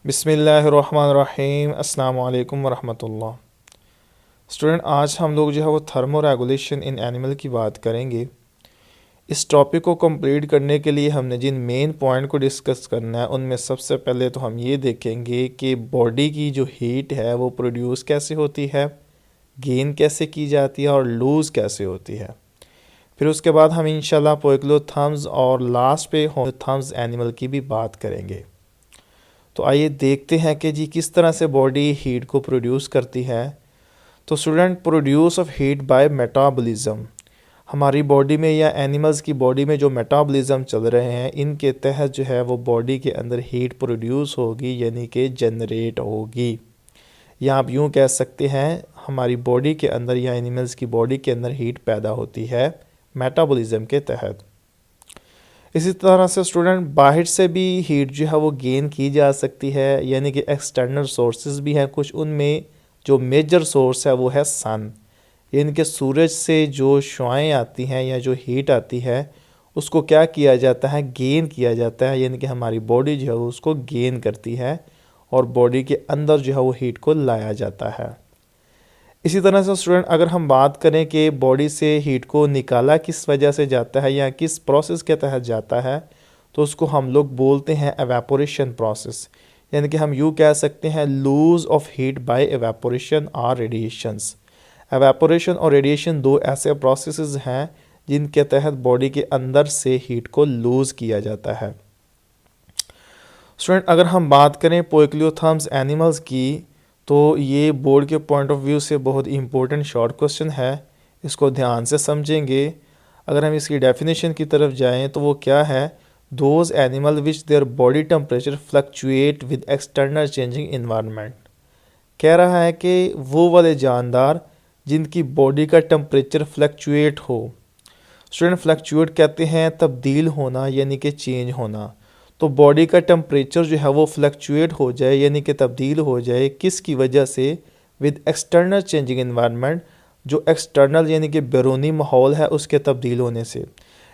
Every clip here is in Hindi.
बिस्मिल्लाहिर्रहमानिर्रहीम अस्सलाम वालेकुम वरहमतुल्लाह। स्टूडेंट, आज हम लोग जो है वो थर्मो रेगुलेशन इन एनिमल की बात करेंगे। इस टॉपिक को कंप्लीट करने के लिए हमने जिन मेन पॉइंट को डिस्कस करना है उनमें सबसे पहले तो हम ये देखेंगे कि बॉडी की जो हीट है वो प्रोड्यूस कैसे होती है, गेन कैसे की जाती है और लूज़ कैसे होती है। फिर उसके बाद हम इंशाल्लाह पोइक्लोथर्म्स और लास्ट पे होमोथर्म्स एनिमल की भी बात करेंगे। तो आइए देखते हैं कि जी किस तरह से बॉडी हीट को प्रोड्यूस करती है। तो student, produce of heat bye metabolism, हमारी बॉडी में या एनिमल्स की बॉडी में जो मेटाबॉलिज्म चल रहे हैं इनके तहत जो है वो बॉडी के अंदर हीट प्रोड्यूस होगी, यानी कि जनरेट होगी। या आप यूँ कह सकते हैं हमारी बॉडी के अंदर या एनिमल्स की बॉडी के अंदर हीट पैदा होती है मेटाबॉलिज्म के तहत। इसी तरह से स्टूडेंट, बाहर से भी हीट जो है वो गेन की जा सकती है, यानी कि एक्सटर्नल सोर्सेज भी हैं कुछ। उनमें जो मेजर सोर्स है वो है सन, यानी कि सूरज से जो शुआएं आती हैं या जो हीट आती है उसको क्या किया जाता है, गेन किया जाता है, यानी कि हमारी बॉडी जो है वो उसको गेन करती है और बॉडी के अंदर जो है वो हीट को लाया जाता है। इसी तरह से स्टूडेंट, अगर हम बात करें कि बॉडी से हीट को निकाला किस वजह से जाता है या किस प्रोसेस के तहत जाता है, तो उसको हम लोग बोलते हैं एवेपोरेशन प्रोसेस, यानी कि हम यूँ कह सकते हैं lose of heat by evaporation और रेडिएशंस। एवेपोरेशन और रेडिएशन दो ऐसे प्रोसेसेस हैं जिनके तहत बॉडी के अंदर से हीट को लूज किया जाता है। स्टूडेंट, अगर हम बात करें पोइक्लोथर्म्स एनिमल्स की, तो ये बोर्ड के पॉइंट ऑफ व्यू से बहुत इंपॉर्टेंट शॉर्ट क्वेश्चन है, इसको ध्यान से समझेंगे। अगर हम इसकी डेफिनेशन की तरफ जाएं तो वो क्या है, those animal which their body temperature fluctuate with external changing environment. कह रहा है कि वो वाले जानदार जिनकी बॉडी का टेम्परेचर फ्लक्चुएट हो। स्टूडेंट, फ्लक्चुएट कहते हैं तब्दील होना, यानी कि चेंज होना। तो बॉडी का टेम्परेचर जो है वो फ्लक्चुएट हो जाए, यानी कि तब्दील हो जाए, किसकी वजह से, विद एक्सटर्नल चेंजिंग इन्वायरमेंट, जो एक्सटर्नल यानी कि बैरूनी माहौल है उसके तब्दील होने से।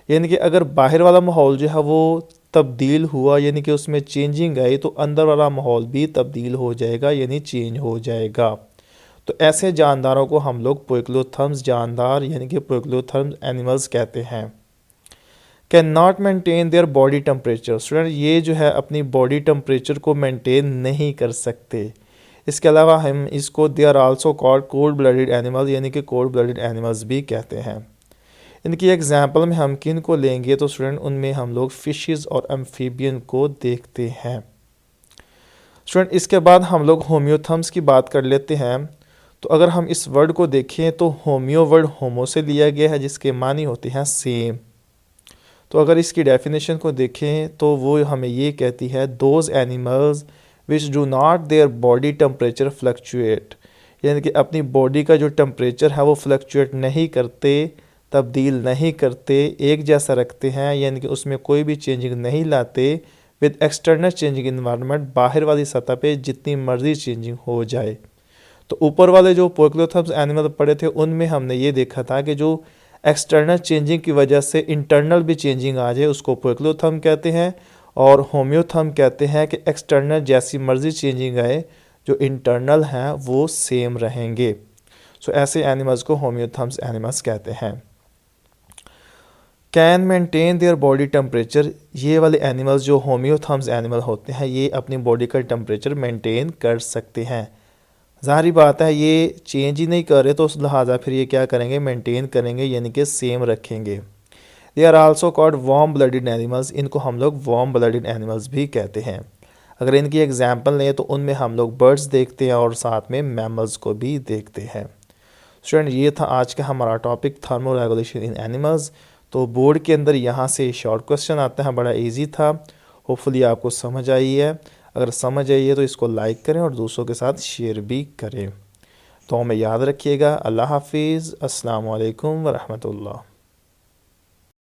यानी कि अगर बाहर वाला माहौल जो है वो तब्दील हुआ, यानी कि उसमें चेंजिंग आई, तो अंदर वाला माहौल भी तब्दील हो जाएगा, यानी चेंज हो जाएगा। तो ऐसे जानदारों को हम लोग पोइक्लोथर्म्स जानदार यानी कि पोइक्लोथर्म्स एनिमल्स कहते हैं। Can not maintain their body temperature, student ये जो है अपनी बॉडी टेम्परेचर को मेंटेन नहीं कर सकते। इसके अलावा हम इसको they are also called cold blooded animal, यानी कि कोल्ड ब्लडेड एनिमल्स भी कहते हैं। इनकी एग्जांपल में हम किन को लेंगे, तो स्टूडेंट उनमें हम लोग फिशेस और एम्फीबियन को देखते हैं। स्टूडेंट, इसके बाद हम लोग होम्योथर्म्स की बात कर लेते हैं। तो अगर हम इस वर्ड को देखें तो होम्यो वर्ड होमो से लिया गया है, जिसके मानी होते हैं सेम। तो अगर इसकी डेफिनेशन को देखें तो वो हमें ये कहती है, those animals which do not their body temperature fluctuate, यानी कि अपनी बॉडी का जो टेम्परेचर है वो फ्लक्चुएट नहीं करते, तब्दील नहीं करते, एक जैसा रखते हैं, यानी कि उसमें कोई भी चेंजिंग नहीं लाते, विद एक्सटर्नल चेंजिंग इन्वायरमेंट, बाहर वाली सतह पे जितनी मर्जी चेंजिंग हो जाए। तो ऊपर वाले जो पोइक्लोथर्म्स एनिमल पढ़े थे उनमें हमने ये देखा था कि जो एक्सटर्नल चेंजिंग की वजह से इंटरनल भी चेंजिंग आ जाए उसको पोइक्लोथर्म कहते हैं, और होम्योथर्म कहते हैं कि एक्सटर्नल जैसी मर्जी चेंजिंग आए, जो इंटरनल हैं वो सेम रहेंगे। सो ऐसे एनिमल्स को होम्योथर्म्स एनिमल्स कहते हैं। Can maintain their body temperature, ये वाले एनिमल्स जो होम्योथर्म्स एनिमल होते हैं ये अपनी बॉडी का टेम्परेचर मेंटेन कर सकते हैं। ज़ाहिर बात है ये चेंज ही नहीं कर रहे, तो उस लिहाजा फिर ये क्या करेंगे, मेंटेन करेंगे, यानी कि सेम रखेंगे। They are also called warm blooded animals, इनको हम लोग वार्म ब्लडेड एनिमल्स भी कहते हैं। अगर इनकी एग्जांपल लें तो उनमें हम लोग बर्ड्स देखते हैं और साथ में मैमल्स को भी देखते हैं। स्टूडेंट, ये था आज का हमारा topic thermo regulation in animals. तो बोर्ड के अंदर यहाँ से शॉर्ट क्वेश्चन आता है, बड़ा ईजी था, होपफुली आपको समझ आई है। अगर समझ आई है तो इसको लाइक करें और दूसरों के साथ शेयर भी करें। तो हमें याद रखिएगा। अल्लाह हाफिज़, अस्सलाम वालेकुम वरहमतुल्लाह।